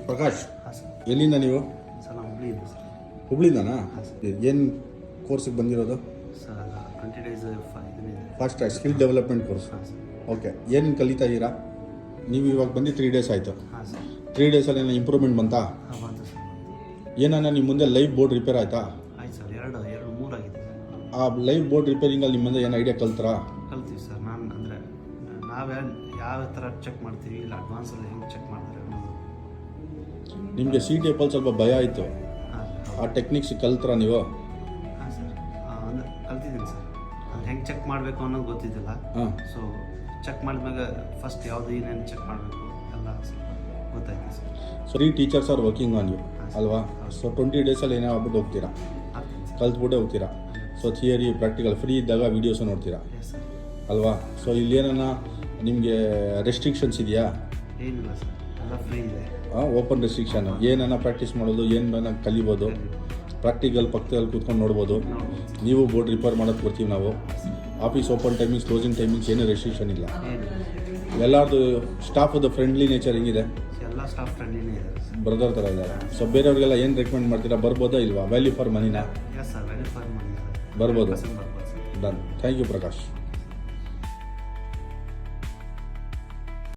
ಪ್ರಕಾಶ್, ಹಾಂ ಸರ್. ಎಲ್ಲಿಂದ ನೀವು? ಸರ್ ನಾವು ಹುಬ್ಳಿಯಿಂದ ಸರ್. ಹುಬ್ಳಿಂದನಾ? ಹಾಂ ಸರ್. ಏನು ಕೋರ್ಸಿಗೆ ಬಂದಿರೋದು? Sir 20 days fast track skill development course. ಹಾಂ ಸರ್. ಓಕೆ, ಏನು ಕಲಿತಾ ಇದ್ದೀರಾ ನೀವು? ಇವಾಗ ಬಂದು 3 ಡೇಸ್ ಆಯಿತು. ಹಾಂ ಸರ್. 3 ಡೇಸಲ್ಲಿ ಏನೋ ಇಂಪ್ರೂವ್ಮೆಂಟ್ ಬಂತಾ? ಹಾಂ ಬಂತು ಸರ್. ಏನಾನ ನಿಮ್ಮ ಮುಂದೆ ಲೈವ್ ಬೋರ್ಡ್ ರಿಪೇರ್ ಆಯಿತಾ? ಆಯ್ತು ಸರ್. 2-3 ಆಗಿದೆ ಸರ್. ಆ ಲೈವ್ ಬೋರ್ಡ್ ರಿಪೇರಿಂಗಲ್ಲಿ ನಿಮ್ಮ ಮುಂದೆ ಏನು ಐಡಿಯಾ ಕಲ್ತ್ರಾ? ಕಲ್ತೀವಿ ಸರ್. ನಾನು ಅಂದರೆ ನಾವೇ ಯಾವ ಥರ ಚೆಕ್ ಮಾಡ್ತೀವಿ, ಇಲ್ಲ ಅಡ್ವಾನ್ಸಲ್ಲಿ ಹೆಂಗೆ ಚೆಕ್ ಮಾಡ್ತಾರೆ ಅನ್ನೋದು. ನಿಮಗೆ ಸಿ ಟೇಪಲ್ಲಿ ಸ್ವಲ್ಪ ಭಯ ಆಯಿತು, ಹಾಂ ಸರ್. ಆ ಟೆಕ್ನಿಕ್ಸ್ ಕಲ್ತ್ರಾ ನೀವು? ಹಾಂ ಸರ್. ಅಂದರೆ ಕಲ್ತಿದ್ದೀನಿ ಸರ್. ಅದು ಹೆಂಗೆ ಚೆಕ್ ಮಾಡಬೇಕು ಅನ್ನೋದು ಗೊತ್ತಿದ್ದಿಲ್ಲ. ಹಾಂ. ಸೊ ಚೆಕ್ ಮಾಡಿದ್ಮ್ಯಾಗ ಫಸ್ಟ್ ಯಾವುದು ಏನೇನು ಚೆಕ್ ಮಾಡಬೇಕು ಎಲ್ಲ ಗೊತ್ತಾಯ್ತು sir. So 3 teachers are working on you ಅಲ್ವಾ? ಸೊ 20 ಡೇಸಲ್ಲಿ ಏನೋ ಆಗ್ಬಿಟ್ಟು ಹೋಗ್ತೀರಾ, ಆಗ್ತೀನಿ ಸರ್. ಕಲ್ತ್ಬಿಟ್ಟೆ ಹೋಗ್ತೀರಾ. ಸೊ ಥಿಯರಿ ಪ್ರಾಕ್ಟಿಕಲ್ ಫ್ರೀ ಇದ್ದಾಗ ವೀಡಿಯೋಸ್ ನೋಡ್ತೀರಾ ಎಸ್ ಸರ್. ಅಲ್ವಾ? ಸೊ ಇಲ್ಲಿ ಏನಾನ ನಿಮಗೆ ರೆಸ್ಟ್ರಿಕ್ಷನ್ಸ್ ಇದೆಯಾ? ಏನಿಲ್ಲ ಸರ್, ಎಲ್ಲ ಫ್ರೀ ಇದೆ. Open restriction. ಏನನ್ನ ಪ್ರಾಕ್ಟೀಸ್ ಮಾಡೋದು, ಏನನ್ನ ಕಲಿಬೋದು, ಪ್ರಾಕ್ಟಿಕಲ್ ಪಕ್ಕದಲ್ಲಿ ಕೂತ್ಕೊಂಡು ನೋಡ್ಬೋದು. ನೀವು ಬೋರ್ಡ್ ರಿಪೇರ್ ಮಾಡೋದು ಕೊಡ್ತೀವಿ ನಾವು. Office open timings, closing timings ಏನೂ ರೆಸ್ಟ್ರಿಕ್ಷನ್ ಇಲ್ಲ. ಎಲ್ಲರದು ಸ್ಟಾಫದು ಫ್ರೆಂಡ್ಲಿ ನೇಚರ್ ಹೆಂಗಿದೆ? ಎಲ್ಲ ಸ್ಟಾಫ್ ಫ್ರೆಂಡ್ಲಿನೇ ಇದೆ. ಬ್ರದರ್ ಥರ ಇದ್ದಾರೆ. ಸೊ ಬೇರೆಯವ್ರಿಗೆಲ್ಲ ಏನು ರೆಕಮೆಂಡ್ ಮಾಡ್ತೀರಾ? ಬರ್ಬೋದಾ ಇಲ್ವಾ? ವ್ಯಾಲ್ಯೂ ಫಾರ್ ಮನಿನಾ? Yes sir, very for money sir. ಬರ್ಬೋದು. ಬರ್ಬೋದು sir. Done. Thank you Prakash.